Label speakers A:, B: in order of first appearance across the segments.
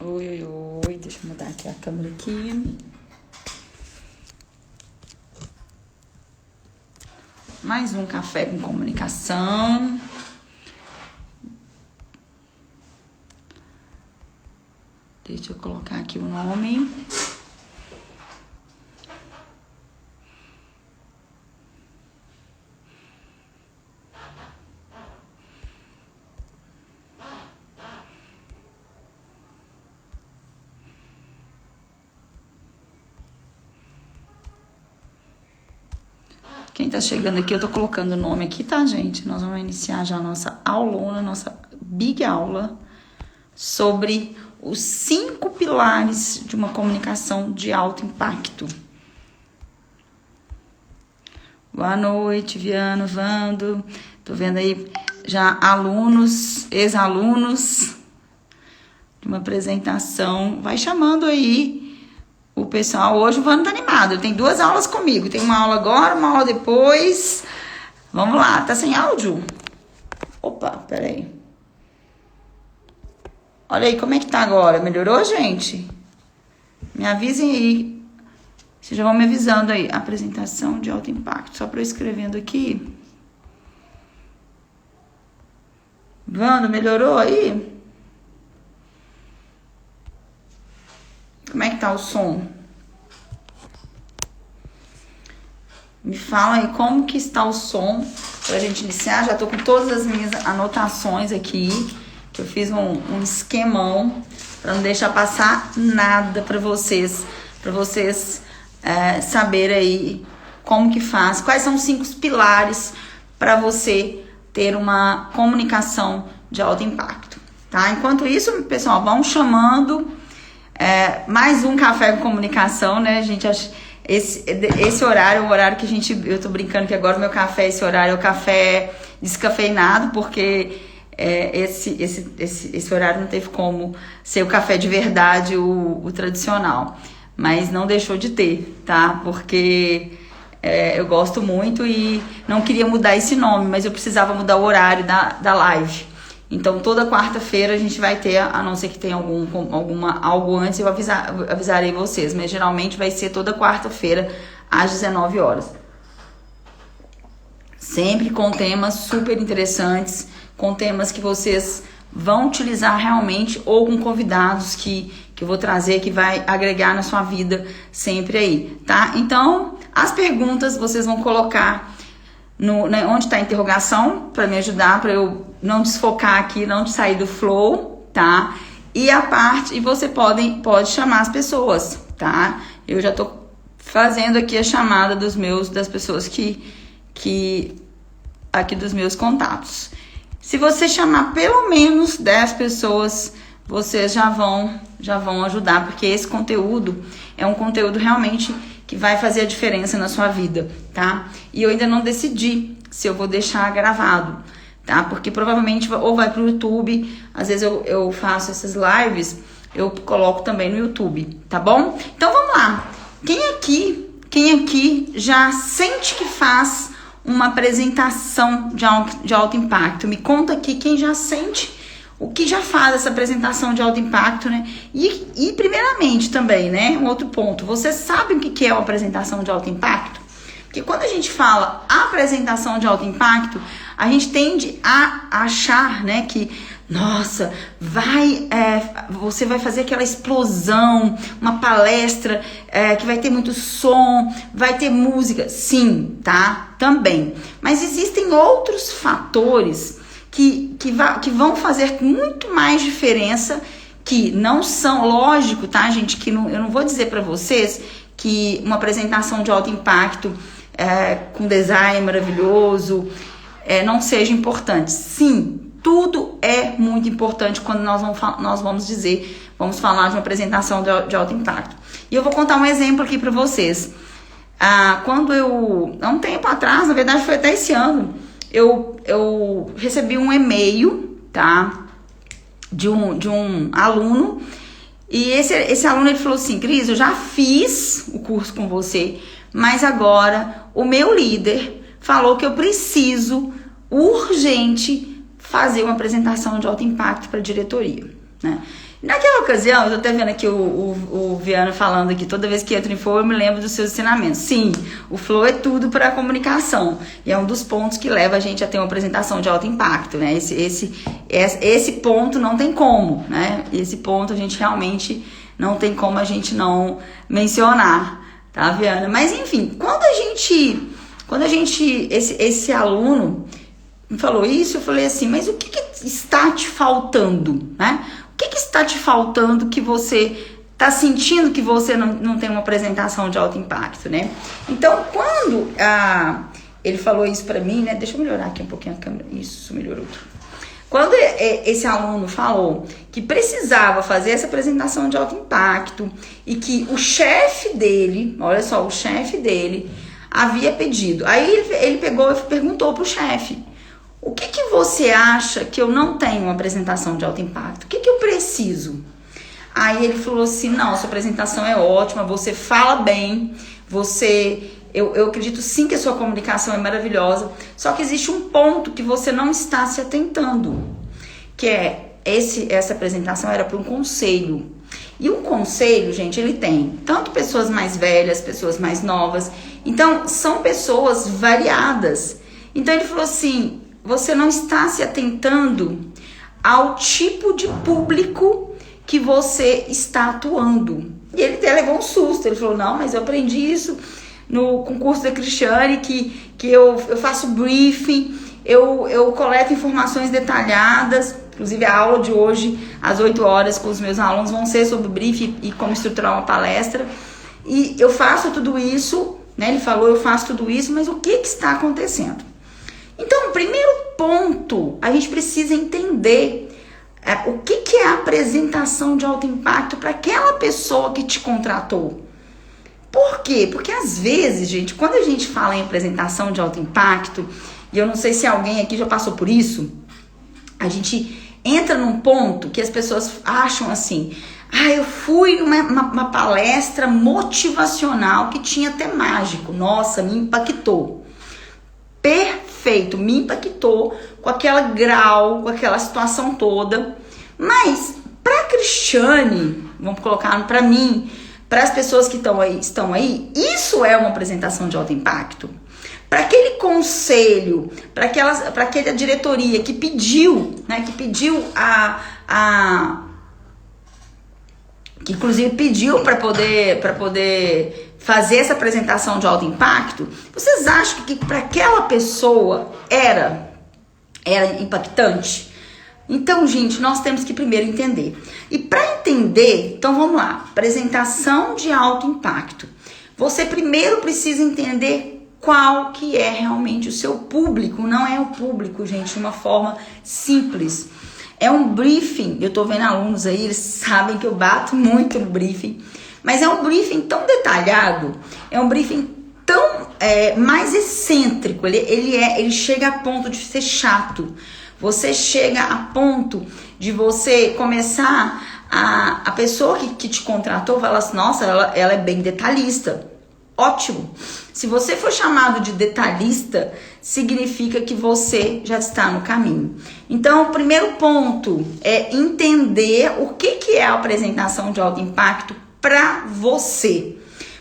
A: Oi, oi, oi. Deixa eu mudar aqui a câmera aqui. Mais um café com comunicação. Deixa eu colocar aqui o nome. Quem tá chegando aqui, eu tô colocando o nome aqui, tá, gente? Nós vamos iniciar já a nossa aulona, nossa big aula sobre os 5 pilares de uma comunicação de alto impacto. Boa noite, Viana, Vando. Tô vendo aí já alunos, ex-alunos de uma apresentação. Vai chamando aí o pessoal. Hoje o Vando tá animado. Ele tem 2 aulas comigo. Tem uma aula agora, uma aula depois. Vamos lá. Tá sem áudio? Opa, peraí. Olha aí como é que tá agora. Melhorou, gente? Me avisem aí. Vocês já vão me avisando aí. Apresentação de alto impacto. Só para eu escrevendo aqui. Vando, melhorou aí? Como é que tá o som? Me fala aí como que está o som pra gente iniciar. Já tô com todas as minhas anotações aqui. Que eu fiz um esquemão pra não deixar passar nada pra vocês. Pra vocês saberem aí como que faz. Quais são os 5 pilares para você ter uma comunicação de alto impacto, tá? Enquanto isso, pessoal, vão chamando mais um café com comunicação, né, gente? Esse horário é o horário que eu tô brincando que agora o meu café, esse horário é o café descafeinado, porque esse horário não teve como ser o café de verdade, o tradicional, mas não deixou de ter, tá? Porque eu gosto muito e não queria mudar esse nome, mas eu precisava mudar o horário da live. Então, toda quarta-feira a gente vai ter, a não ser que tenha algo antes, eu avisarei vocês. Mas geralmente vai ser toda quarta-feira, às 19 horas. Sempre com temas super interessantes, com temas que vocês vão utilizar realmente, ou com convidados que eu vou trazer, que vai agregar na sua vida sempre aí, tá? Então, as perguntas vocês vão colocar onde está a interrogação, para me ajudar, para eu não desfocar aqui, não sair do flow, tá? E você pode chamar as pessoas, tá? Eu já tô fazendo aqui a chamada das pessoas que aqui dos meus contatos. Se você chamar pelo menos 10 pessoas, vocês já vão ajudar, porque esse conteúdo é um conteúdo realmente que vai fazer a diferença na sua vida, tá? E eu ainda não decidi se eu vou deixar gravado, tá? Porque provavelmente ou vai pro YouTube, às vezes eu faço essas lives, eu coloco também no YouTube, tá bom? Então vamos lá. Quem aqui já sente que faz uma apresentação de alto impacto? Me conta aqui quem já sente o que já faz essa apresentação de alto impacto, né? E primeiramente também, né? Um outro ponto. Vocês sabem o que é uma apresentação de alto impacto? Porque quando a gente fala apresentação de alto impacto, a gente tende a achar, né, que, nossa, você vai fazer aquela explosão, uma palestra que vai ter muito som, vai ter música. Sim, tá? Também. Mas existem outros fatores que vão fazer muito mais diferença, que não são, lógico, tá, gente, que eu não vou dizer para vocês que uma apresentação de alto impacto com design maravilhoso não seja importante. Sim, tudo é muito importante quando nós vamos falar de uma apresentação de alto impacto. E eu vou contar um exemplo aqui para vocês. Há um tempo atrás, na verdade foi até esse ano, eu recebi um e-mail, tá, de um aluno, e esse aluno ele falou assim: Cris, eu já fiz o curso com você, mas agora o meu líder falou que eu preciso urgente fazer uma apresentação de alto impacto para a diretoria, né? Naquela ocasião, eu tô até vendo aqui o Viana falando aqui, toda vez que entro em Flow eu me lembro dos seus ensinamentos. Sim, o Flow é tudo para a comunicação. E é um dos pontos que leva a gente a ter uma apresentação de alto impacto, né? Esse ponto não tem como, né? Esse ponto a gente realmente não tem como a gente não mencionar, tá, Viana? Mas enfim, quando a gente esse aluno me falou isso, eu falei assim, mas o que está te faltando, né? O que está te faltando que você está sentindo que você não tem uma apresentação de alto impacto, né? Então, quando ele falou isso para mim, né? Deixa eu melhorar aqui um pouquinho a câmera. Isso, melhorou. Quando esse aluno falou que precisava fazer essa apresentação de alto impacto e que o chefe dele, olha só, o chefe dele havia pedido. Aí ele pegou e perguntou pro chefe: o que você acha que eu não tenho uma apresentação de alto impacto? O que eu preciso? Aí ele falou assim, não, sua apresentação é ótima, você fala bem, eu acredito sim que a sua comunicação é maravilhosa, só que existe um ponto que você não está se atentando, que é essa apresentação era para um conselho. E o conselho, gente, ele tem tanto pessoas mais velhas, pessoas mais novas, então são pessoas variadas. Então ele falou assim, você não está se atentando ao tipo de público que você está atuando. E ele até levou um susto. Ele falou, não, mas eu aprendi isso no concurso da Cristiane, que eu faço briefing, eu coleto informações detalhadas. Inclusive a aula de hoje, às 8 horas, com os meus alunos, vão ser sobre briefing e como estruturar uma palestra. E eu faço tudo isso, né? Ele falou, eu faço tudo isso, mas o que está acontecendo? Então, o primeiro ponto, a gente precisa entender o que é a apresentação de alto impacto para aquela pessoa que te contratou. Por quê? Porque às vezes, gente, quando a gente fala em apresentação de alto impacto, e eu não sei se alguém aqui já passou por isso, a gente entra num ponto que as pessoas acham assim, eu fui numa palestra motivacional que tinha até mágico, nossa, me impactou. Perfeito, me impactou com aquela grau, com aquela situação toda. Mas para Cristiane, vamos colocar para mim, para as pessoas que estão aí, isso é uma apresentação de alto impacto. Para aquele conselho, para aquela diretoria que pediu, né, que inclusive pediu para poder fazer essa apresentação de alto impacto, vocês acham que para aquela pessoa era impactante? Então, gente, nós temos que primeiro entender. E para entender, então vamos lá, apresentação de alto impacto. Você primeiro precisa entender qual que é realmente o seu público. Não é o público, gente, de uma forma simples. É um briefing, eu tô vendo alunos aí, eles sabem que eu bato muito no briefing, mas é um briefing tão detalhado, é um briefing tão mais excêntrico, ele chega a ponto de ser chato. Você chega a ponto de você começar, a pessoa que te contratou fala assim, nossa, ela é bem detalhista. Ótimo. Se você for chamado de detalhista, significa que você já está no caminho. Então, o primeiro ponto é entender o que é a apresentação de alto impacto para você.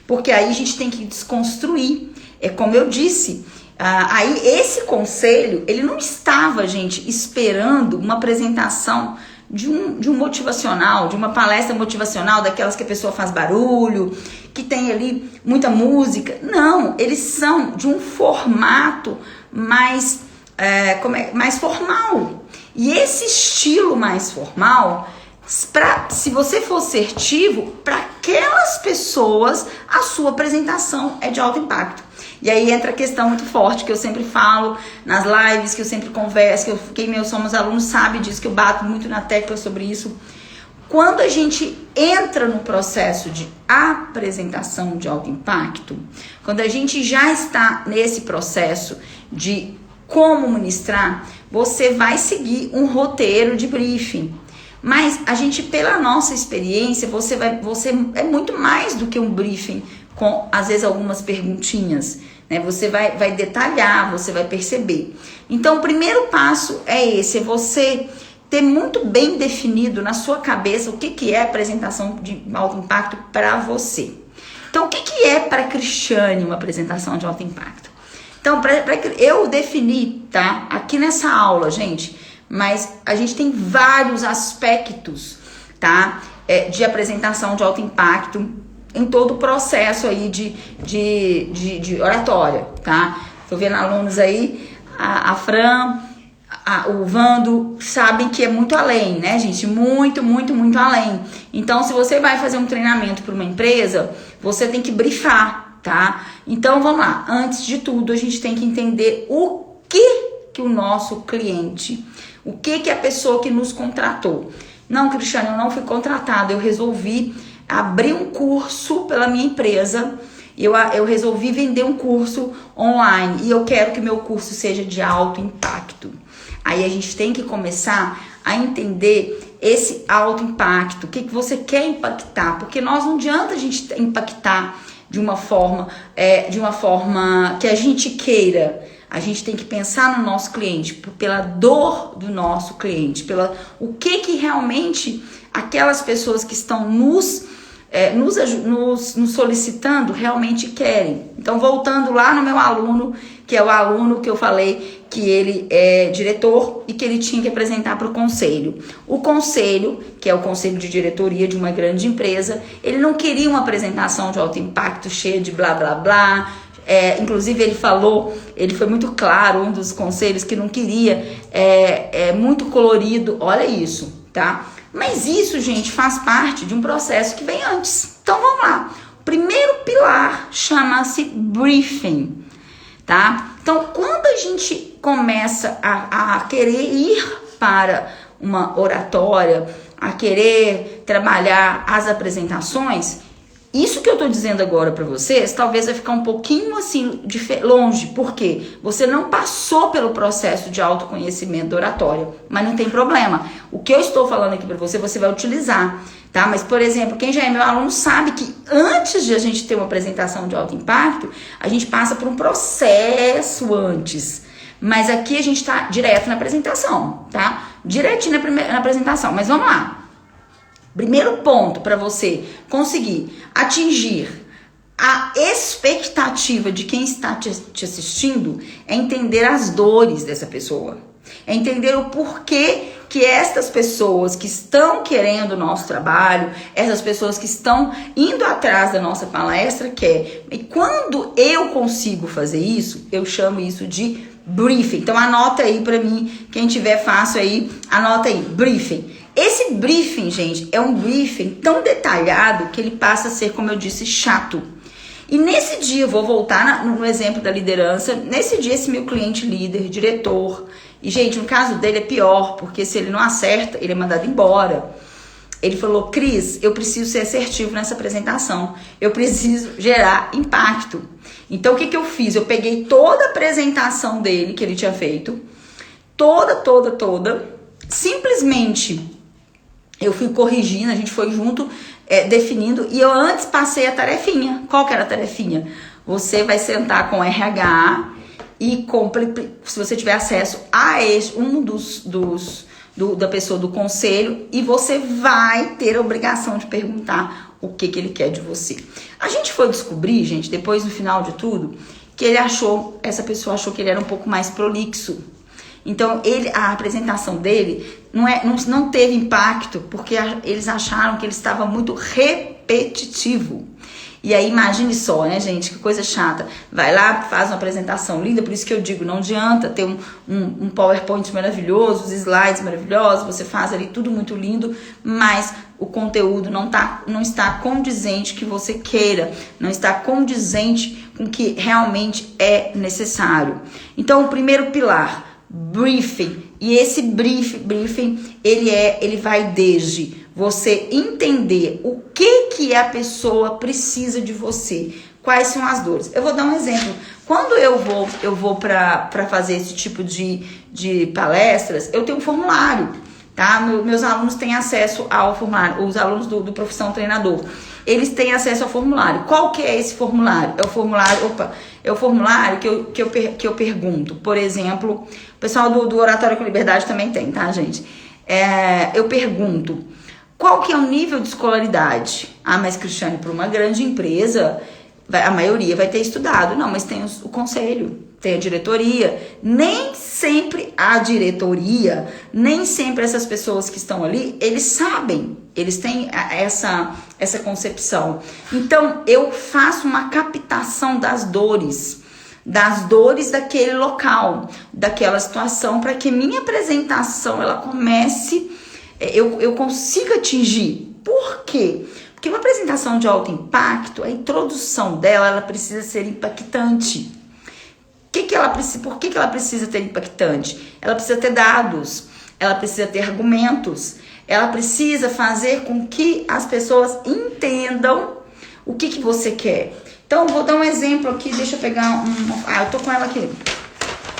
A: Porque aí a gente tem que desconstruir. É como eu disse, aí esse conselho, ele não estava, gente, esperando uma apresentação de um motivacional, de uma palestra motivacional, daquelas que a pessoa faz barulho, que tem ali muita música. Não, eles são de um formato mais formal. E esse estilo mais formal, se você for assertivo, para aquelas pessoas, a sua apresentação é de alto impacto. E aí entra a questão muito forte que eu sempre falo nas lives, que eu sempre converso, quem somos alunos sabe disso, que eu bato muito na tecla sobre isso. Quando a gente entra no processo de apresentação de alto impacto, quando a gente já está nesse processo de como ministrar, você vai seguir um roteiro de briefing. Mas a gente, pela nossa experiência, você é muito mais do que um briefing com, às vezes, algumas perguntinhas, né? Você vai detalhar, você vai perceber. Então, o primeiro passo é esse, é você ter muito bem definido na sua cabeça o que é apresentação de alto impacto para você. Então, o que é para a Cristiane uma apresentação de alto impacto? Então, eu defini, tá? Aqui nessa aula, gente, mas a gente tem vários aspectos, tá? De apresentação de alto impacto em todo o processo aí de oratória, tá? Tô vendo alunos aí, a Fran, o Vando, sabem que é muito além, né, gente? Muito, muito, muito além. Então, se você vai fazer um treinamento para uma empresa, você tem que brifar, tá? Então, vamos lá. Antes de tudo, a gente tem que entender o que o nosso cliente, o que a pessoa que nos contratou. Não, Cristiane, eu não fui contratada, eu resolvi abrir um curso pela minha empresa, eu resolvi vender um curso online e eu quero que meu curso seja de alto impacto. Aí a gente tem que começar a entender esse alto impacto, o que você quer impactar, porque não adianta a gente impactar de uma forma que a gente queira. A gente tem que pensar no nosso cliente, pela dor do nosso cliente, o que realmente aquelas pessoas que estão nos solicitando realmente querem. Então, voltando lá no meu aluno, que é o aluno que eu falei que ele é diretor e que ele tinha que apresentar para o conselho. O conselho, que é o conselho de diretoria de uma grande empresa, ele não queria uma apresentação de alto impacto cheia de blá blá blá. Inclusive ele foi muito claro, um dos conselhos, que não queria muito colorido, olha isso, tá? Mas isso, gente, faz parte de um processo que vem antes. Então vamos lá. O primeiro pilar chama-se briefing, tá? Então quando a gente começa a querer ir para uma oratória, a querer trabalhar as apresentações, isso que eu tô dizendo agora para vocês, talvez vai ficar um pouquinho assim longe, porque você não passou pelo processo de autoconhecimento da oratória, mas não tem problema. O que eu estou falando aqui para você vai utilizar, tá? Mas, por exemplo, quem já é meu aluno sabe que antes de a gente ter uma apresentação de alto impacto, a gente passa por um processo antes. Mas aqui a gente tá direto na apresentação, tá? Direitinho na apresentação, mas vamos lá. Primeiro ponto para você conseguir atingir a expectativa de quem está te assistindo é entender as dores dessa pessoa. É entender o porquê que estas pessoas que estão querendo o nosso trabalho, essas pessoas que estão indo atrás da nossa palestra querem. E quando eu consigo fazer isso, eu chamo isso de briefing. Então anota aí para mim, quem tiver fácil aí, anota aí, briefing. Esse briefing, gente, é um briefing tão detalhado que ele passa a ser, como eu disse, chato. E nesse dia, eu vou voltar no exemplo da liderança, nesse dia esse meu cliente líder, diretor, e gente, no caso dele é pior, porque se ele não acerta, ele é mandado embora. Ele falou, Cris, eu preciso ser assertivo nessa apresentação, eu preciso gerar impacto. Então o que eu fiz? Eu peguei toda a apresentação dele, que ele tinha feito, toda, simplesmente eu fui corrigindo, a gente foi junto definindo, e eu antes passei a tarefinha. Qual que era a tarefinha? Você vai sentar com o RH e se você tiver acesso a da pessoa do conselho, e você vai ter a obrigação de perguntar o que ele quer de você. A gente foi descobrir, gente, depois no final de tudo, que essa pessoa achou que ele era um pouco mais prolixo. Então, a apresentação dele não teve impacto, porque eles acharam que ele estava muito repetitivo. E aí, imagine só, né, gente, que coisa chata. Vai lá, faz uma apresentação linda, por isso que eu digo, não adianta ter um PowerPoint maravilhoso, os slides maravilhosos, você faz ali tudo muito lindo, mas o conteúdo não está condizente que você queira, não está condizente com o que realmente é necessário. Então, o primeiro pilar, briefing. E esse briefing, ele vai desde você entender o que a pessoa precisa de você, quais são as dores. Eu vou dar um exemplo. Quando eu vou para fazer esse tipo de palestras, eu tenho um formulário, tá? Meus alunos têm acesso ao formulário, os alunos do Profissão Treinador, eles têm acesso ao formulário. Qual que é esse formulário? É o formulário que eu pergunto. Por exemplo, o pessoal do Oratório com Liberdade também tem, tá, gente? eu pergunto, qual que é o nível de escolaridade? Ah, mas Cristiane, para uma grande empresa, a maioria vai ter estudado. Não, mas tem o conselho, tem a diretoria. Nem sempre a diretoria, nem sempre essas pessoas que estão ali, eles sabem, eles têm essa concepção. Então, eu faço uma captação das dores daquele local, daquela situação, para que minha apresentação ela comece, eu consiga atingir. Por quê? Porque uma apresentação de alto impacto, a introdução dela, ela precisa ser impactante. Por que ela precisa ter impactante? Ela precisa ter dados, ela precisa ter argumentos, ela precisa fazer com que as pessoas entendam o que você quer. Então, vou dar um exemplo aqui, deixa eu pegar eu tô com ela aqui.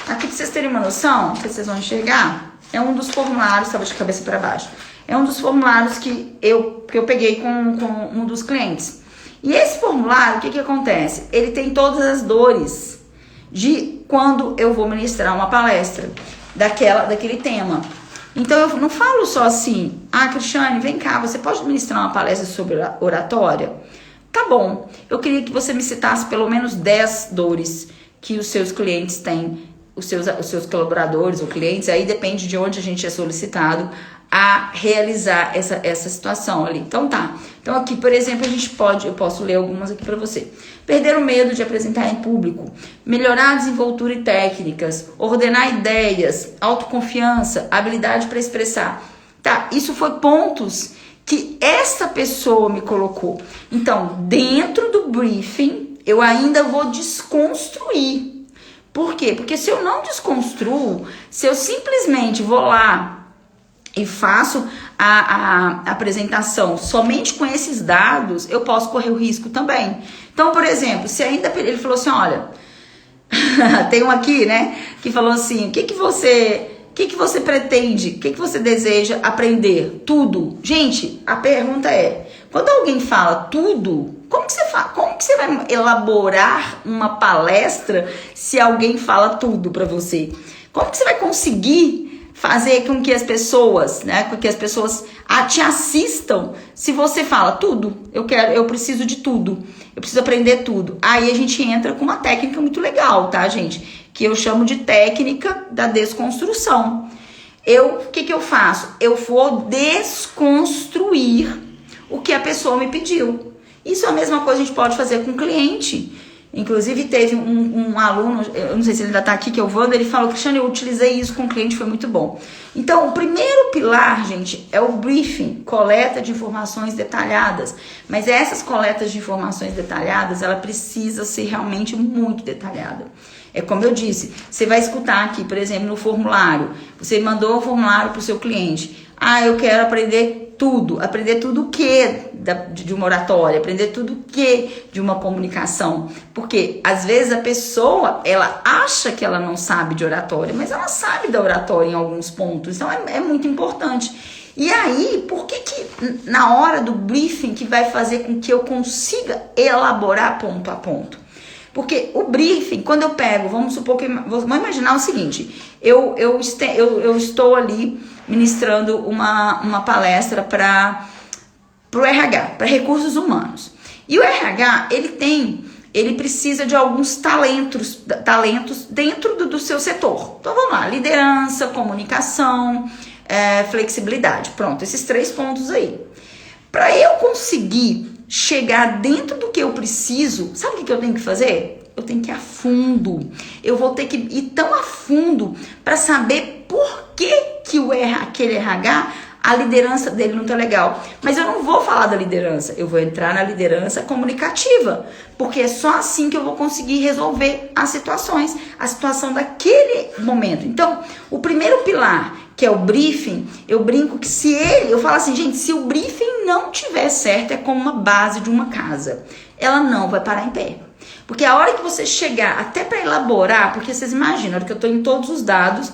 A: Aqui, pra vocês terem uma noção, não sei se vocês vão enxergar, é um dos formulários, estava de cabeça para baixo, é um dos formulários que eu peguei com um dos clientes. E esse formulário, o que acontece? Ele tem todas as dores de quando eu vou ministrar uma palestra daquele tema. Então, eu não falo só assim, Cristiane, vem cá, você pode ministrar uma palestra sobre oratória? Tá bom, eu queria que você me citasse pelo menos 10 dores que os seus clientes têm, os seus colaboradores ou clientes, aí depende de onde a gente é solicitado a realizar essa situação ali. Então tá. Então aqui, por exemplo, eu posso ler algumas aqui para você. Perder o medo de apresentar em público, melhorar a desenvoltura e técnicas, ordenar ideias, autoconfiança, habilidade para expressar. Tá, isso foi pontos que essa pessoa me colocou. Então, dentro do briefing, eu ainda vou desconstruir. Por quê? Porque se eu não desconstruo, se eu simplesmente vou lá e faço a apresentação somente com esses dados, eu posso correr o risco também. Então, por exemplo, se ainda ele falou assim, olha, tem um aqui, né, que falou assim, o que você pretende, o que você deseja aprender? Tudo. Gente, a pergunta é, quando alguém fala tudo, como que você vai elaborar uma palestra se alguém fala tudo para você? Como que você vai conseguir fazer com que as pessoas, te assistam se você fala tudo? Eu preciso de tudo. Eu preciso aprender tudo. Aí a gente entra com uma técnica muito legal, tá, gente? Que eu chamo de técnica da desconstrução. O que eu faço? Eu vou desconstruir o que a pessoa me pediu. Isso é a mesma coisa que a gente pode fazer com o cliente. Inclusive, teve um aluno, eu não sei se ele ainda está aqui, que é o Wander, ele falou, Cristiane, eu utilizei isso com o cliente, foi muito bom. Então, o primeiro pilar, gente, é o briefing, coleta de informações detalhadas. Mas essas coletas de informações detalhadas, ela precisa ser realmente muito detalhada. É como eu disse, você vai escutar aqui, por exemplo, no formulário, você mandou um formulário para o seu cliente. Eu quero aprender tudo o que de uma oratória, aprender tudo o que de uma comunicação. Porque, às vezes, a pessoa, ela acha que ela não sabe de oratória, mas ela sabe da oratória em alguns pontos. Então, é muito importante. E aí, por que na hora do briefing que vai fazer com que eu consiga elaborar ponto a ponto? Porque o briefing, quando eu pego, vamos imaginar o seguinte, eu estou ali ministrando uma palestra para o RH, para recursos humanos. E o RH, ele precisa de alguns talentos dentro do seu setor. Então vamos lá, liderança, comunicação, flexibilidade. Pronto, esses 3 pontos aí. Para eu conseguir chegar dentro do que eu preciso, sabe o que eu tenho que fazer? Eu tenho que ir a fundo. Eu vou ter que ir tão a fundo para saber por que aquele RH, a liderança dele não tá legal. Mas eu não vou falar da liderança, eu vou entrar na liderança comunicativa, porque é só assim que eu vou conseguir resolver as situações, a situação daquele momento. Então, o primeiro pilar, que é o briefing, eu brinco que eu falo assim, gente, se o briefing não tiver certo, é como uma base de uma casa. Ela não vai parar em pé. Porque a hora que você chegar, até para elaborar, porque vocês imaginam, a hora que eu tô em todos os dados,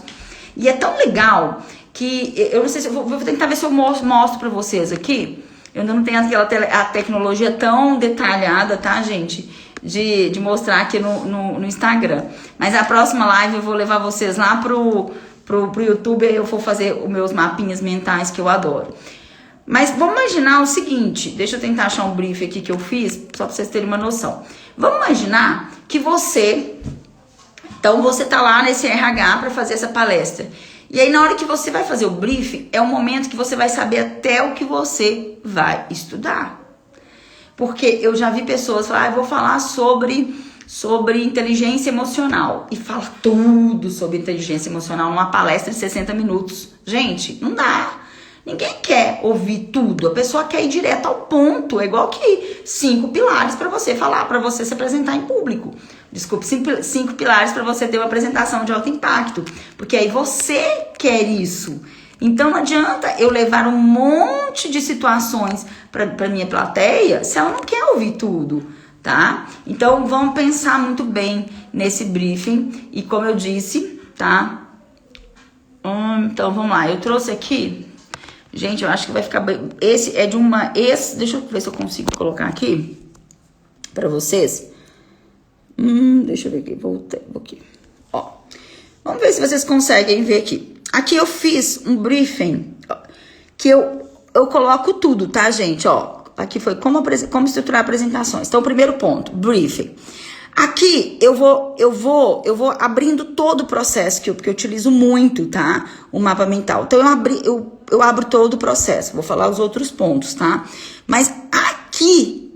A: e é tão legal que, eu não sei se eu vou tentar ver se eu mostro para vocês aqui. Eu ainda não tenho a tecnologia tão detalhada, tá, gente? De mostrar aqui no Instagram. Mas a próxima live eu vou levar vocês lá pro pro YouTube, aí eu vou fazer os meus mapinhas mentais que eu adoro. Mas vamos imaginar o seguinte, deixa eu tentar achar um brief aqui que eu fiz, só pra vocês terem uma noção. Vamos imaginar que você tá lá nesse RH para fazer essa palestra. E aí na hora que você vai fazer o briefing, é o momento que você vai saber até o que você vai estudar. Porque eu já vi pessoas falar, eu vou falar sobre inteligência emocional. E fala tudo sobre inteligência emocional numa palestra de 60 minutos. Gente, não dá. Ninguém quer ouvir tudo. A pessoa quer ir direto ao ponto. É igual que 5 pilares para você falar, para você se apresentar em público. Desculpe, 5 pilares para você ter uma apresentação de alto impacto. Porque aí você quer isso. Então não adianta eu levar um monte de situações para minha plateia se ela não quer ouvir tudo, tá? Então vamos pensar muito bem nesse briefing. E como eu disse, tá? Então vamos lá. Eu trouxe aqui... Gente, eu acho que vai ficar bem. Esse é de uma deixa eu ver se eu consigo colocar aqui pra vocês. Deixa eu ver aqui. Voltei aqui. Ó. Vamos ver se vocês conseguem ver aqui. Aqui eu fiz um briefing que eu coloco tudo, tá, gente? Ó, aqui foi como estruturar apresentações. Então, o primeiro ponto, briefing. Aqui eu vou abrindo todo o processo que eu utilizo muito, tá? O mapa mental. Então eu abro todo o processo. Vou falar os outros pontos, tá? Mas aqui,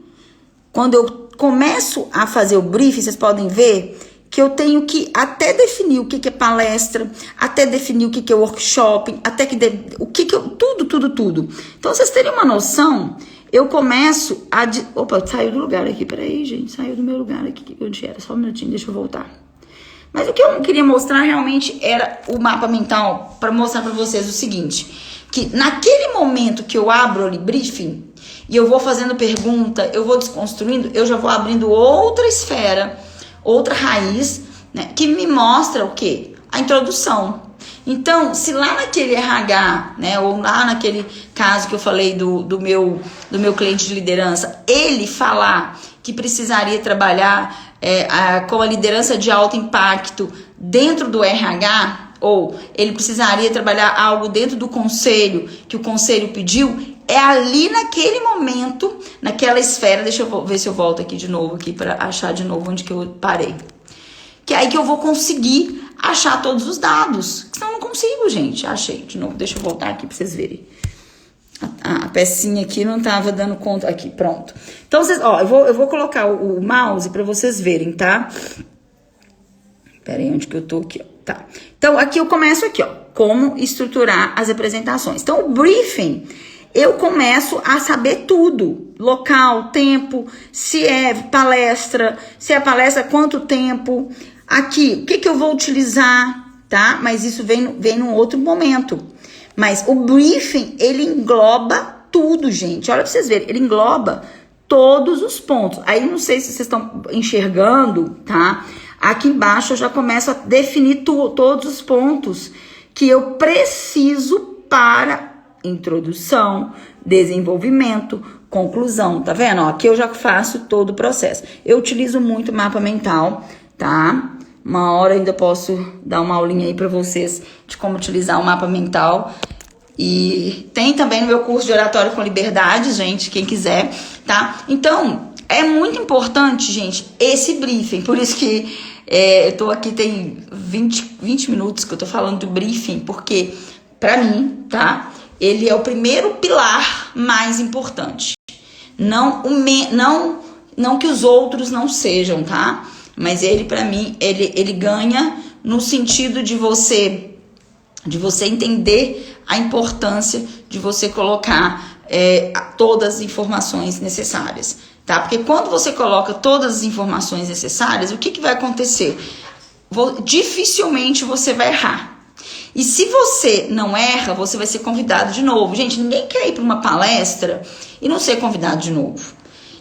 A: quando eu começo a fazer o briefing, vocês podem ver que eu tenho que até definir o que é palestra, até definir o que é workshop, até tudo. Então vocês terem uma noção. Eu começo a... Opa, saiu do lugar aqui. Peraí, gente. Saiu do meu lugar aqui. Onde era? Só um minutinho, deixa eu voltar. Mas o que eu queria mostrar realmente era o mapa mental para mostrar para vocês o seguinte. Que naquele momento que eu abro ali briefing e eu vou fazendo pergunta, eu vou desconstruindo, eu já vou abrindo outra esfera, outra raiz, né? Que me mostra o quê? A introdução. Então, se lá naquele RH, né, ou lá naquele caso que eu falei do meu cliente de liderança, ele falar que precisaria trabalhar com a liderança de alto impacto dentro do RH, ou ele precisaria trabalhar algo dentro do conselho, que o conselho pediu, é ali naquele momento, naquela esfera, deixa eu ver se eu volto aqui de novo, aqui para achar de novo onde que eu parei. Que é aí que eu vou conseguir achar todos os dados. Senão eu não consigo, gente. Achei de novo. Deixa eu voltar aqui para vocês verem. A pecinha aqui não tava dando conta. Aqui, pronto. Então, vocês, ó, eu vou colocar o mouse para vocês verem, tá? Pera aí, onde que eu tô aqui, ó. Tá. Então, aqui eu começo aqui, ó. Como estruturar as apresentações. Então, o briefing, eu começo a saber tudo. Local, tempo, se é palestra, quanto tempo. Aqui, o que eu vou utilizar, tá? Mas isso vem num outro momento. Mas o briefing, ele engloba tudo, gente. Olha pra vocês verem, ele engloba todos os pontos. Aí, não sei se vocês estão enxergando, tá? Aqui embaixo eu já começo a definir todos os pontos que eu preciso para introdução, desenvolvimento, conclusão. Tá vendo? Ó, aqui eu já faço todo o processo. Eu utilizo muito mapa mental, tá? Uma hora ainda posso dar uma aulinha aí pra vocês de como utilizar o mapa mental. E tem também no meu curso de oratório com liberdade, gente, quem quiser, tá? Então, é muito importante, gente, esse briefing. Por isso que eu tô aqui, tem 20 minutos que eu tô falando do briefing, porque, pra mim, tá? Ele é o primeiro pilar mais importante. Não que os outros não sejam, tá? Mas ele, pra mim, ele ganha no sentido de você entender a importância de você colocar todas as informações necessárias, tá? Porque quando você coloca todas as informações necessárias, o que vai acontecer? Dificilmente você vai errar. E se você não erra, você vai ser convidado de novo. Gente, ninguém quer ir para uma palestra e não ser convidado de novo.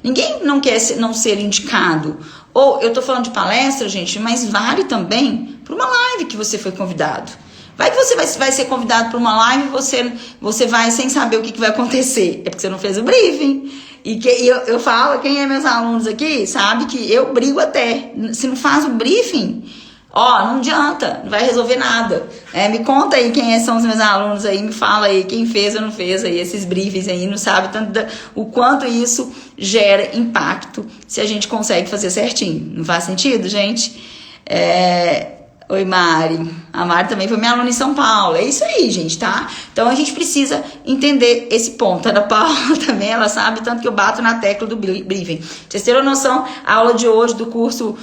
A: Ninguém não quer não ser indicado. Ou, eu tô falando de palestra, gente, mas vale também para uma live que você foi convidado. Vai que você vai ser convidado para uma live e você vai sem saber o que vai acontecer. É porque você não fez o briefing. E eu falo, quem é meus alunos aqui sabe que eu brigo até. Se não faz o briefing, Ó, não adianta, não vai resolver nada. Me conta aí quem são os meus alunos aí, me fala aí quem fez ou não fez aí esses briefings aí, não sabe o quanto isso gera impacto se a gente consegue fazer certinho. Não faz sentido, gente? Oi, Mari. A Mari também foi minha aluna em São Paulo. É isso aí, gente, tá? Então a gente precisa entender esse ponto. A Ana Paula também, ela sabe, tanto que eu bato na tecla do briefing. Vocês terem noção, a aula de hoje do curso,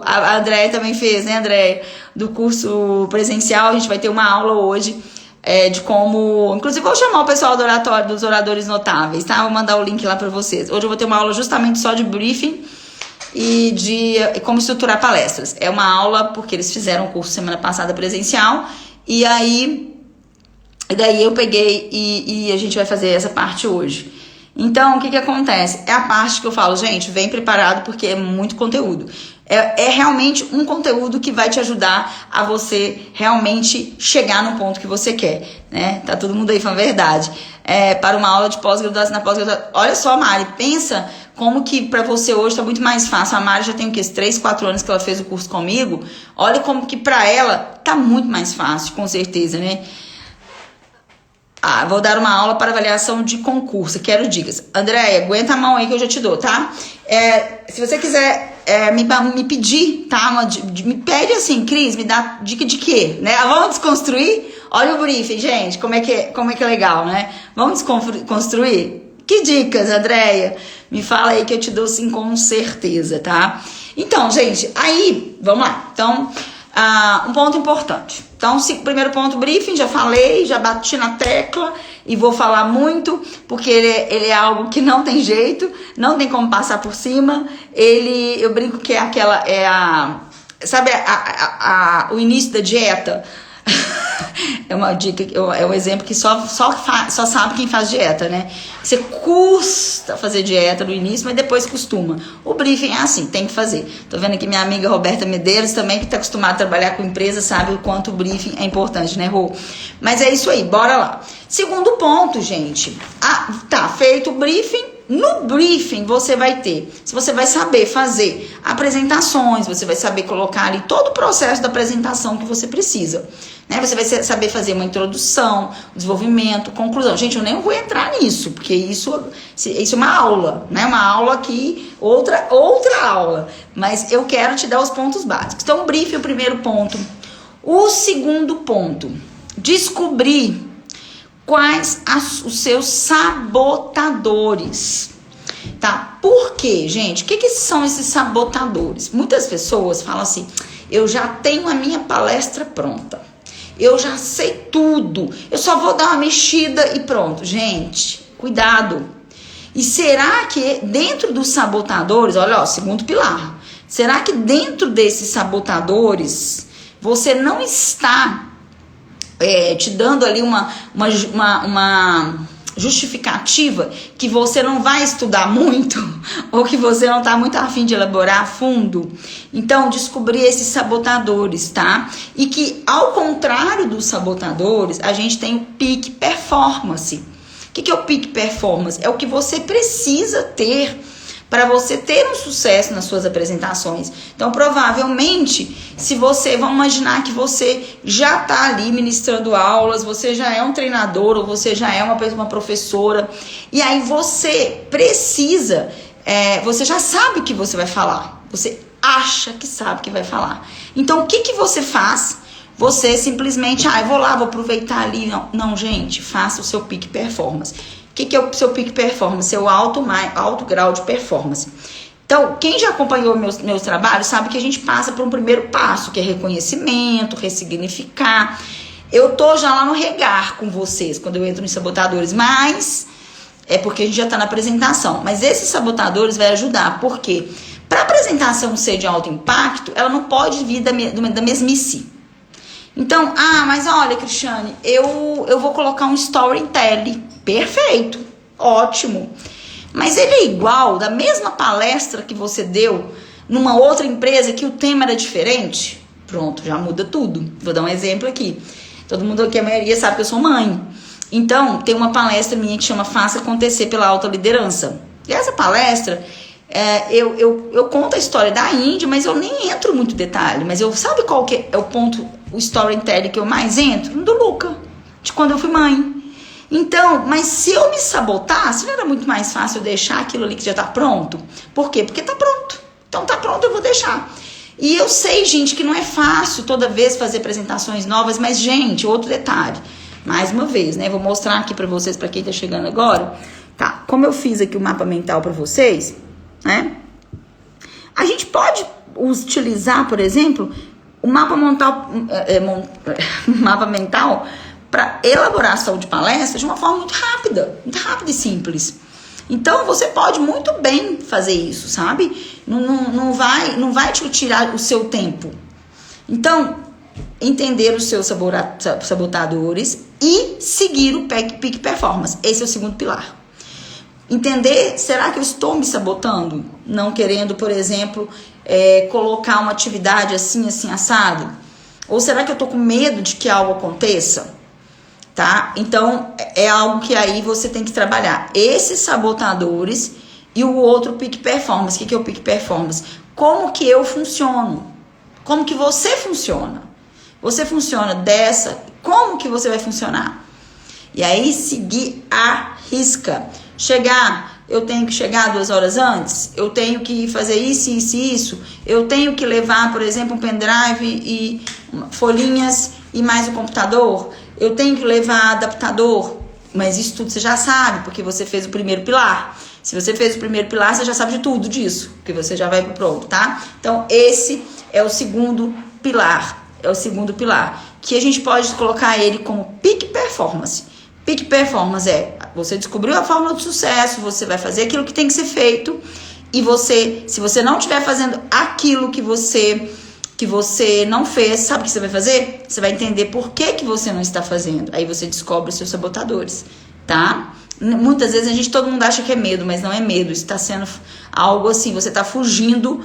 A: a Andréia também fez, né, Andréia? Do curso presencial, a gente vai ter uma aula hoje de como... Inclusive, vou chamar o pessoal do oratório, dos oradores notáveis, tá? Vou mandar o link lá pra vocês. Hoje eu vou ter uma aula justamente só de briefing e de como estruturar palestras. É uma aula porque eles fizeram o curso semana passada presencial e daí eu peguei e a gente vai fazer essa parte hoje. Então, o que acontece? É a parte que eu falo, gente, vem preparado porque é muito conteúdo. É realmente um conteúdo que vai te ajudar a você realmente chegar no ponto que você quer, né? Tá todo mundo aí falando a verdade. Para uma aula de pós-graduação na pós-graduação. Olha só, Mari, pensa como que pra você hoje tá muito mais fácil. A Mari já tem o quê? 3, 4 anos que ela fez o curso comigo. Olha como que pra ela tá muito mais fácil, com certeza, né? Vou dar uma aula para avaliação de concurso. Quero dicas. Andréia, aguenta a mão aí que eu já te dou, tá? Se você quiser me pedir, tá? Me pede assim, Cris, me dá dica de quê? Né? Vamos desconstruir? Olha o briefing, gente, como é que é legal, né? Vamos desconstruir? Que dicas, Andréia? Me fala aí que eu te dou sim com certeza, tá? Então, gente, aí, vamos lá. Então, um ponto importante. Então, primeiro ponto, briefing, já falei, já bati na tecla e vou falar muito, porque ele é algo que não tem jeito, não tem como passar por cima. Eu brinco que sabe o início da dieta? É uma dica, é um exemplo que só sabe quem faz dieta, né? Você custa fazer dieta no início, mas depois costuma. O briefing é assim, tem que fazer. Tô vendo aqui minha amiga Roberta Medeiros também, que tá acostumada a trabalhar com empresa, sabe o quanto o briefing é importante, né, Rô? Mas é isso aí, bora lá. Segundo ponto, gente. Tá feito o briefing. No briefing você vai saber fazer apresentações, você vai saber colocar ali todo o processo da apresentação que você precisa, né? Você vai saber fazer uma introdução, desenvolvimento, conclusão. Gente, eu nem vou entrar nisso, porque isso é uma aula, né? Uma aula aqui, outra aula, mas eu quero te dar os pontos básicos. Então, o briefing é o primeiro ponto. O segundo ponto, descobrir quais os seus sabotadores, tá? Por quê, gente? O que são esses sabotadores? Muitas pessoas falam assim, eu já tenho a minha palestra pronta, eu já sei tudo, eu só vou dar uma mexida e pronto. Gente, cuidado. E será que dentro dos sabotadores, olha, ó, segundo pilar, será que dentro desses sabotadores você não está te dando ali uma justificativa que você não vai estudar muito ou que você não está muito afim de elaborar a fundo? Então, descobrir esses sabotadores, tá? E que, ao contrário dos sabotadores, a gente tem o peak performance. O que é o peak performance? É o que você precisa ter para você ter um sucesso nas suas apresentações. Então, provavelmente, vamos imaginar que você já está ali ministrando aulas, você já é um treinador ou você já é uma professora, e aí você precisa, você já sabe o que você vai falar, você acha que sabe o que vai falar. Então, o que você faz? Você simplesmente, eu vou lá, vou aproveitar ali. Não, gente, faça o seu peak performance. O que é o seu peak performance? É o alto grau de performance. Então, quem já acompanhou meus trabalhos sabe que a gente passa por um primeiro passo, que é reconhecimento, ressignificar. Eu tô já lá no regar com vocês, quando eu entro nos sabotadores, mas é porque a gente já tá na apresentação. Mas esses sabotadores vai ajudar, porque para a apresentação ser de alto impacto, ela não pode vir da mesmice. Então, mas olha, Cristiane, eu vou colocar um storytelling. Perfeito, ótimo. Mas ele é igual da mesma palestra que você deu numa outra empresa que o tema era diferente? Pronto, já muda tudo. Vou dar um exemplo aqui. Todo mundo aqui, a maioria sabe que eu sou mãe. Então, tem uma palestra minha que chama Faça Acontecer pela Alta Liderança. E essa palestra, eu conto a história da Índia, mas eu nem entro muito detalhe. Mas sabe qual que é o ponto, o storytelling que eu mais entro? Do Luca, de quando eu fui mãe. Então, mas se eu me sabotasse, não era muito mais fácil eu deixar aquilo ali que já tá pronto? Por quê? Porque tá pronto. Então tá pronto, eu vou deixar. E eu sei, gente, que não é fácil toda vez fazer apresentações novas, mas, gente, outro detalhe. Mais uma vez, né? Vou mostrar aqui pra vocês, pra quem tá chegando agora. Tá, como eu fiz aqui o mapa mental pra vocês, né? A gente pode utilizar, por exemplo, o mapa mental, mapa mental para elaborar a saúde palestra de uma forma muito rápida e simples. Então você pode muito bem fazer isso, sabe? Não vai te tirar o seu tempo. Então, entender os seus sabotadores e seguir o Peak Performance. Esse é o segundo pilar. Entender, será que eu estou me sabotando? Não querendo, por exemplo, colocar uma atividade assim, assado? Ou será que eu estou com medo de que algo aconteça? Tá? Então, é algo que aí você tem que trabalhar. Esses sabotadores e o outro Peak Performance. O que é o Peak Performance? Como que eu funciono? Como que você funciona? Você funciona dessa? Como que você vai funcionar? E aí, seguir a risca. Eu tenho que chegar 2 horas antes? Eu tenho que fazer isso. Eu tenho que levar, por exemplo, um pendrive e folhinhas e mais o computador. Eu tenho que levar adaptador, mas isso tudo você já sabe, porque você fez o primeiro pilar. Se você fez o primeiro pilar, você já sabe de tudo disso, porque você já vai pro pronto, tá? Então, esse é o segundo pilar. Que a gente pode colocar ele como Peak Performance. Peak Performance você descobriu a fórmula do sucesso, você vai fazer aquilo que tem que ser feito, e se você não estiver fazendo aquilo que você não fez, sabe o que você vai fazer? Você vai entender por que você não está fazendo. Aí você descobre os seus sabotadores, tá? Muitas vezes todo mundo acha que é medo, mas não é medo. Isso está sendo algo assim, você está fugindo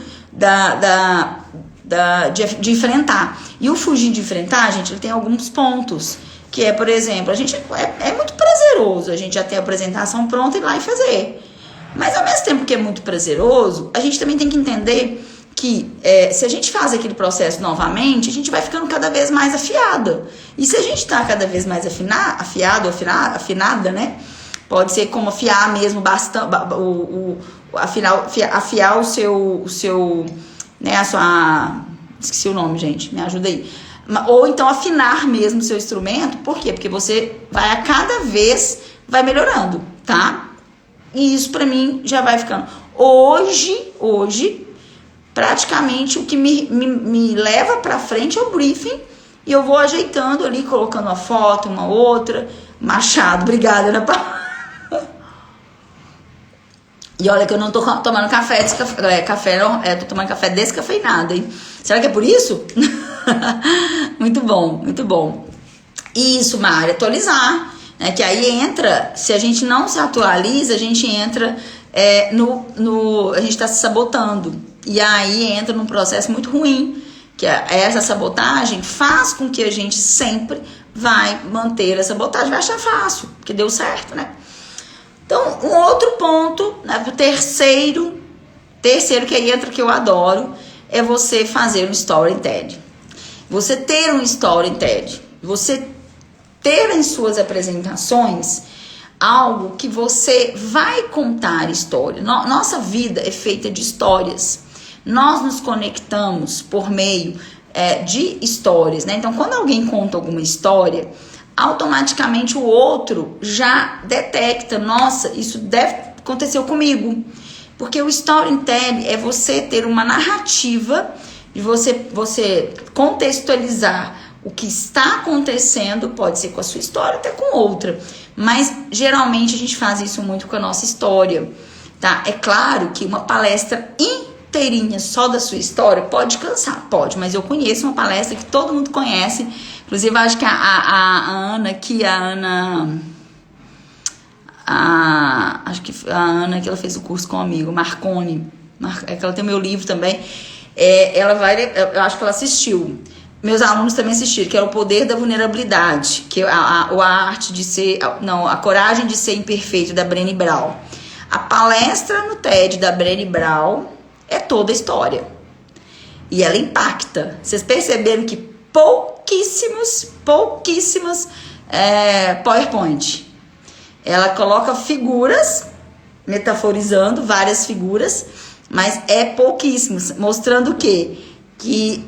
A: de enfrentar. E o fugir de enfrentar, gente, ele tem alguns pontos. Que por exemplo, a gente é muito prazeroso a gente já ter a apresentação pronta e ir lá e fazer. Mas ao mesmo tempo que é muito prazeroso, a gente também tem que entender que se a gente faz aquele processo novamente, a gente vai ficando cada vez mais afiada. E se a gente está cada vez mais afinada, né? Pode ser como afiar mesmo bastante, afiar o seu, né, a sua, esqueci o nome, gente, me ajuda aí. Ou então afinar mesmo o seu instrumento. Por quê? Porque você a cada vez vai melhorando, tá? E isso pra mim já vai ficando. Hoje praticamente o que me leva pra frente é o briefing. E eu vou ajeitando ali, colocando uma foto, uma outra. Machado, obrigada, Ana Paula. E olha que eu não tô tomando tô tomando café descafeinado, hein? Será que é por isso? Muito bom. Isso, Mari, atualizar, né? Que aí entra, se a gente não se atualiza, a gente entra a gente tá se sabotando. E aí entra num processo muito ruim, que essa sabotagem faz com que a gente sempre vai manter a sabotagem, vai achar fácil, porque deu certo, né? Então, um outro ponto, né, o terceiro que aí entra, que eu adoro, é você fazer um storytelling. Você ter um storytelling. Você ter em suas apresentações algo que você vai contar história. Nossa vida é feita de histórias. Nós nos conectamos por meio de histórias, né? Então, quando alguém conta alguma história, automaticamente o outro já detecta, nossa, isso aconteceu comigo. Porque o storytelling é você ter uma narrativa, de você contextualizar o que está acontecendo, pode ser com a sua história, até com outra. Mas geralmente a gente faz isso muito com a nossa história, tá? É claro que uma palestra inteirinha só da sua história pode cansar, pode, mas eu conheço uma palestra que todo mundo conhece. Inclusive, acho que acho que a Ana, que ela fez o curso comigo, Marconi, que ela tem o meu livro também, eu acho que ela assistiu. Meus alunos também assistiram, que era O Poder da Vulnerabilidade, que a coragem de ser imperfeito, da Brené Brown. A palestra no TED da Brené Brown é toda a história. E ela impacta. Vocês perceberam que pouquíssimas PowerPoint. Ela coloca figuras, metaforizando várias figuras, mas é pouquíssimas, mostrando o quê? Que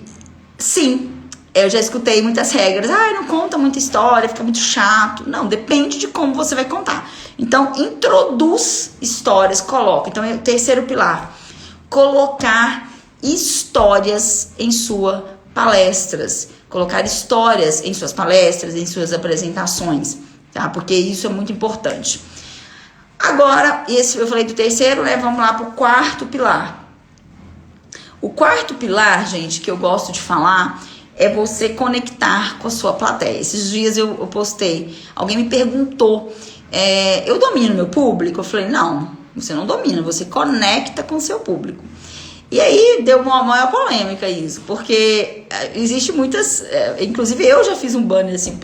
A: sim, eu já escutei muitas regras. Não conta muita história, fica muito chato. Não, depende de como você vai contar. Então, introduz histórias, coloca. Então, é o terceiro pilar. Colocar histórias em suas palestras. Colocar histórias em suas palestras, em suas apresentações, tá? Porque isso é muito importante. Agora, eu falei do terceiro, né? Vamos lá para o quarto pilar. O quarto pilar, gente, que eu gosto de falar, é você conectar com a sua plateia. Esses dias eu postei, alguém me perguntou, eu domino meu público? Eu falei, não, você não domina, você conecta com o seu público. E aí deu uma maior polêmica isso, porque existe muitas, inclusive eu já fiz um banner assim,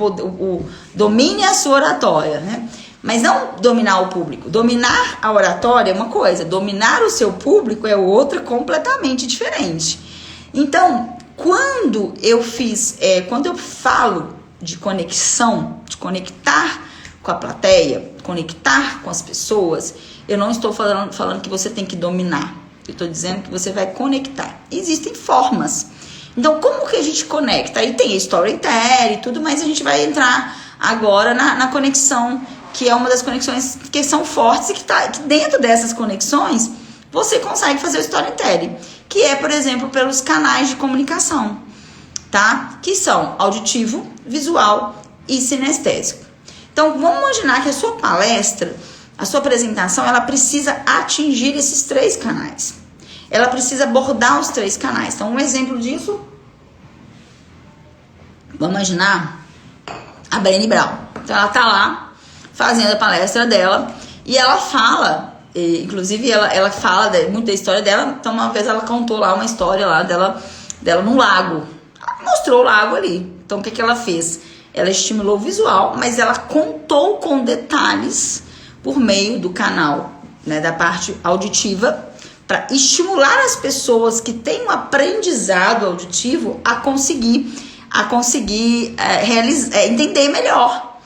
A: domine a sua oratória, né? Mas não dominar o público. Dominar a oratória é uma coisa, dominar o seu público é outra completamente diferente. Então, quando eu falo de conexão, de conectar com a plateia, conectar com as pessoas, eu não estou falando que você tem que dominar. Eu estou dizendo que você vai conectar. Existem formas. Então, como que a gente conecta? Aí tem storytelling e tudo, mas a gente vai entrar agora na conexão, que é uma das conexões que são fortes e que dentro dessas conexões você consegue fazer o storytelling, que é, por exemplo, pelos canais de comunicação, tá? Que são auditivo, visual e sinestésico. Então, vamos imaginar que a sua palestra, a sua apresentação, ela precisa atingir esses 3 canais. Ela precisa abordar os 3 canais. Então, um exemplo disso, vamos imaginar a Brené Brown. Então, ela tá lá fazendo a palestra dela e ela fala, inclusive ela fala muito da história dela. Então, uma vez ela contou lá uma história lá dela num lago. Ela mostrou o lago ali. Então, o que ela fez? Ela estimulou o visual, mas ela contou com detalhes por meio do canal, né, da parte auditiva, para estimular as pessoas que têm um aprendizado auditivo a conseguir entender melhor.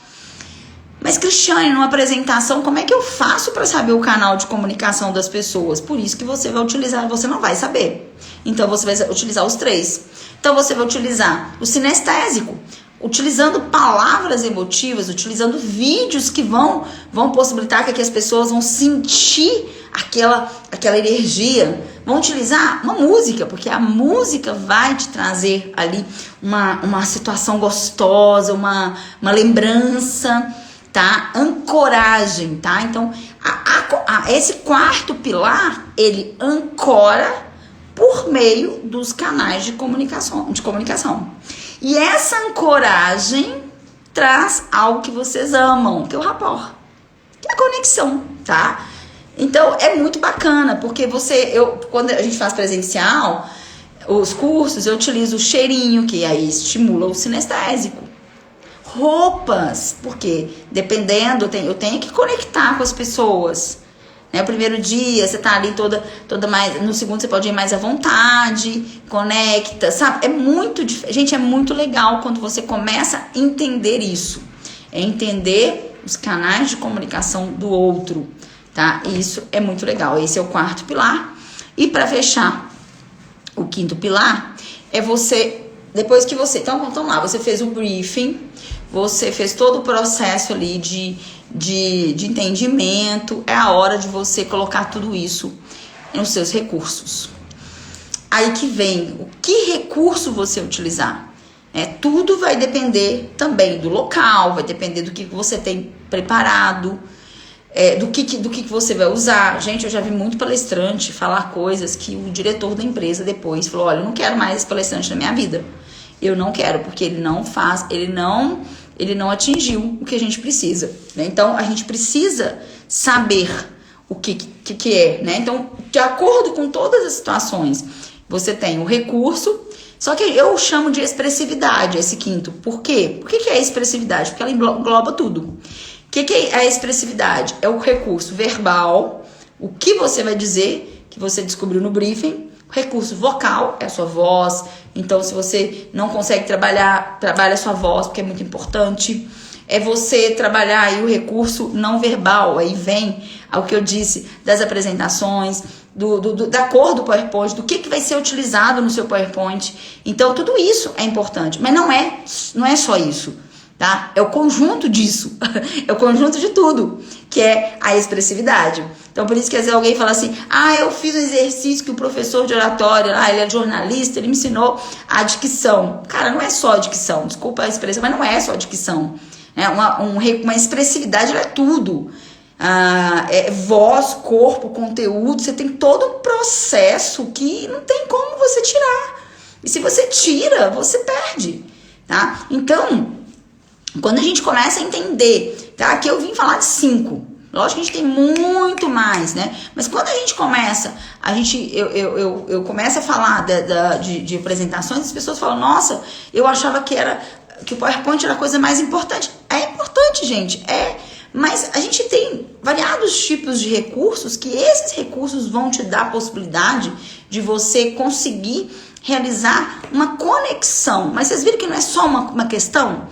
A: Mas, Cristiane, numa apresentação, como é que eu faço para saber o canal de comunicação das pessoas? Por isso que você vai utilizar, você não vai saber. Então, você vai utilizar os 3. Então, você vai utilizar o sinestésico, utilizando palavras emotivas, utilizando vídeos que vão possibilitar que as pessoas vão sentir aquela energia. Vão utilizar uma música, porque a música vai te trazer ali uma situação gostosa, uma lembrança, tá? Ancoragem, tá? Então, esse quarto pilar, ele ancora por meio dos canais de comunicação. E essa ancoragem traz algo que vocês amam, que é o rapport, que é a conexão, tá? Então, é muito bacana, porque quando a gente faz presencial, os cursos, eu utilizo o cheirinho, que aí estimula o sinestésico. Roupas, porque dependendo, eu tenho que conectar com as pessoas. Né? O primeiro dia, você tá ali toda mais, no segundo você pode ir mais à vontade, conecta, sabe? Gente, é muito legal quando você começa a entender isso. É entender os canais de comunicação do outro, tá? Isso é muito legal. Esse é o quarto pilar. E para fechar, o quinto pilar é depois que então vamos lá, você fez o briefing, você fez todo o processo ali de entendimento, é a hora de você colocar tudo isso nos seus recursos. Aí que vem, o que recurso você utilizar? Tudo vai depender também do local, vai depender do que você tem preparado, do que você vai usar. Gente, eu já vi muito palestrante falar coisas que o diretor da empresa depois falou, olha, eu não quero mais esse palestrante na minha vida. Eu não quero, porque ele não atingiu o que a gente precisa, né? Então, a gente precisa saber o que é, né? Então, de acordo com todas as situações, você tem o recurso, só que eu chamo de expressividade, esse quinto. Por quê? Por que é expressividade? Porque ela engloba tudo. O que é a expressividade? É o recurso verbal, o que você vai dizer, que você descobriu no briefing. Recurso vocal é a sua voz. Então, se você não consegue trabalhar, trabalha a sua voz, porque é muito importante. É você trabalhar aí o recurso não verbal. Aí vem ao que eu disse das apresentações, da cor do PowerPoint, do que vai ser utilizado no seu PowerPoint. Então, tudo isso é importante. Mas não é só isso, tá? É o conjunto disso. É o conjunto de tudo, que é a expressividade. Então, por isso que às vezes alguém fala assim, eu fiz um exercício que o professor de oratória, ele é jornalista, ele me ensinou a dicção. Cara, não é só a dicção, desculpa a expressão, mas não é só a dicção. Uma expressividade, ela é tudo. É voz, corpo, conteúdo, você tem todo um processo que não tem como você tirar. E se você tira, você perde, tá? Então, quando a gente começa a entender, tá? Aqui eu vim falar de 5. Lógico que a gente tem muito mais, né? Mas quando a gente começa, eu começo a falar de apresentações, as pessoas falam, nossa, eu achava que o PowerPoint era a coisa mais importante. É importante, gente, mas a gente tem variados tipos de recursos, que esses recursos vão te dar a possibilidade de você conseguir realizar uma conexão. Mas vocês viram que não é só uma questão?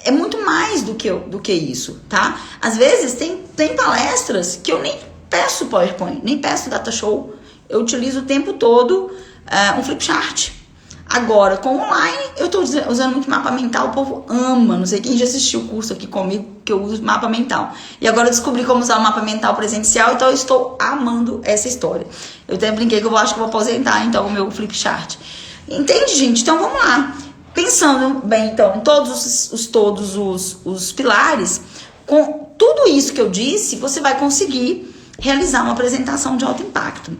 A: É muito mais do que isso, tá? Às vezes tem palestras que eu nem peço PowerPoint, nem peço data show. Eu utilizo o tempo todo um flipchart. Agora, com online, eu tô usando muito mapa mental, o povo ama. Não sei quem já assistiu o curso aqui comigo, que eu uso mapa mental. E agora eu descobri como usar o mapa mental presencial, então eu estou amando essa história. Eu até brinquei que acho que eu vou aposentar, então, o meu flipchart. Entende, gente? Então, vamos lá. Pensando bem, então, em todos os pilares, com tudo isso que eu disse, você vai conseguir realizar uma apresentação de alto impacto.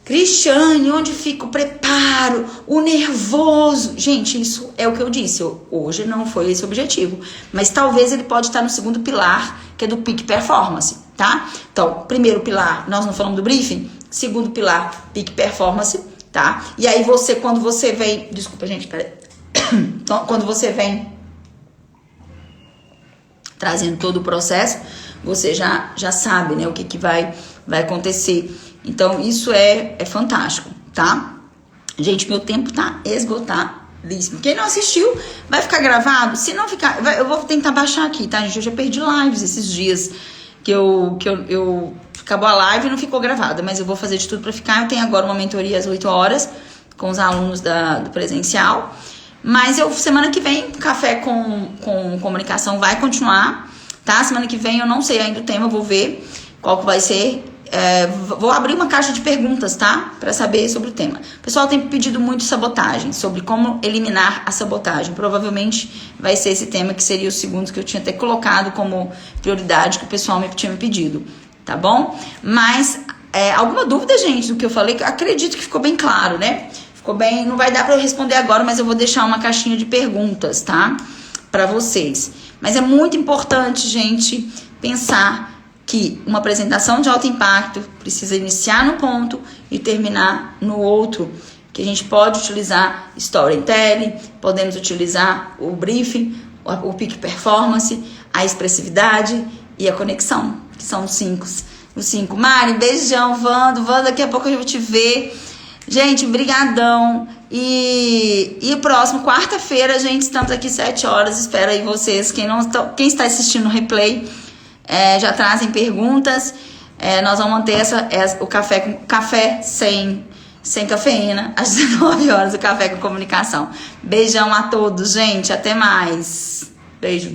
A: Cristiane, onde fica o preparo, o nervoso? Gente, isso é o que eu disse. Hoje não foi esse o objetivo, mas talvez ele pode estar no segundo pilar, que é do Peak Performance, tá? Então, primeiro pilar, nós não falamos do briefing. Segundo pilar, Peak Performance, tá? E aí quando você vem... Desculpa, gente, peraí. Então, quando você vem trazendo todo o processo, você já sabe, né, o que vai acontecer. Então, isso é fantástico, tá? Gente, meu tempo tá esgotadíssimo. Quem não assistiu, vai ficar gravado. Se não ficar, eu vou tentar baixar aqui, tá, gente? Eu já perdi lives esses dias que eu acabou a live e não ficou gravada, mas eu vou fazer de tudo pra ficar. Eu tenho agora uma mentoria às 8 horas com os alunos do presencial. Mas semana que vem, Café com Comunicação vai continuar, tá? Semana que vem eu não sei ainda o tema, eu vou ver qual que vai ser. Vou abrir uma caixa de perguntas, tá? Pra saber sobre o tema. O pessoal tem pedido muito sabotagem, sobre como eliminar a sabotagem. Provavelmente vai ser esse tema, que seria o segundo que eu tinha até colocado como prioridade, que o pessoal tinha me pedido, tá bom? Mas, alguma dúvida, gente, do que eu falei? Acredito que ficou bem claro, né? Ficou bem, não vai dar pra eu responder agora, mas eu vou deixar uma caixinha de perguntas, tá? Pra vocês. Mas é muito importante, gente, pensar que uma apresentação de alto impacto precisa iniciar num ponto e terminar no outro. Que a gente pode utilizar storytelling, podemos utilizar o briefing, o peak performance, a expressividade e a conexão, que são os 5. Mari, beijão, Wanda, daqui a pouco eu vou te ver. Gente, brigadão. E o próximo, quarta-feira, gente, estamos aqui 7 horas. Espero aí vocês. Quem está assistindo no replay, já trazem perguntas. Nós vamos manter o café sem cafeína, às 19 horas, o Café com Comunicação. Beijão a todos, gente. Até mais. Beijo.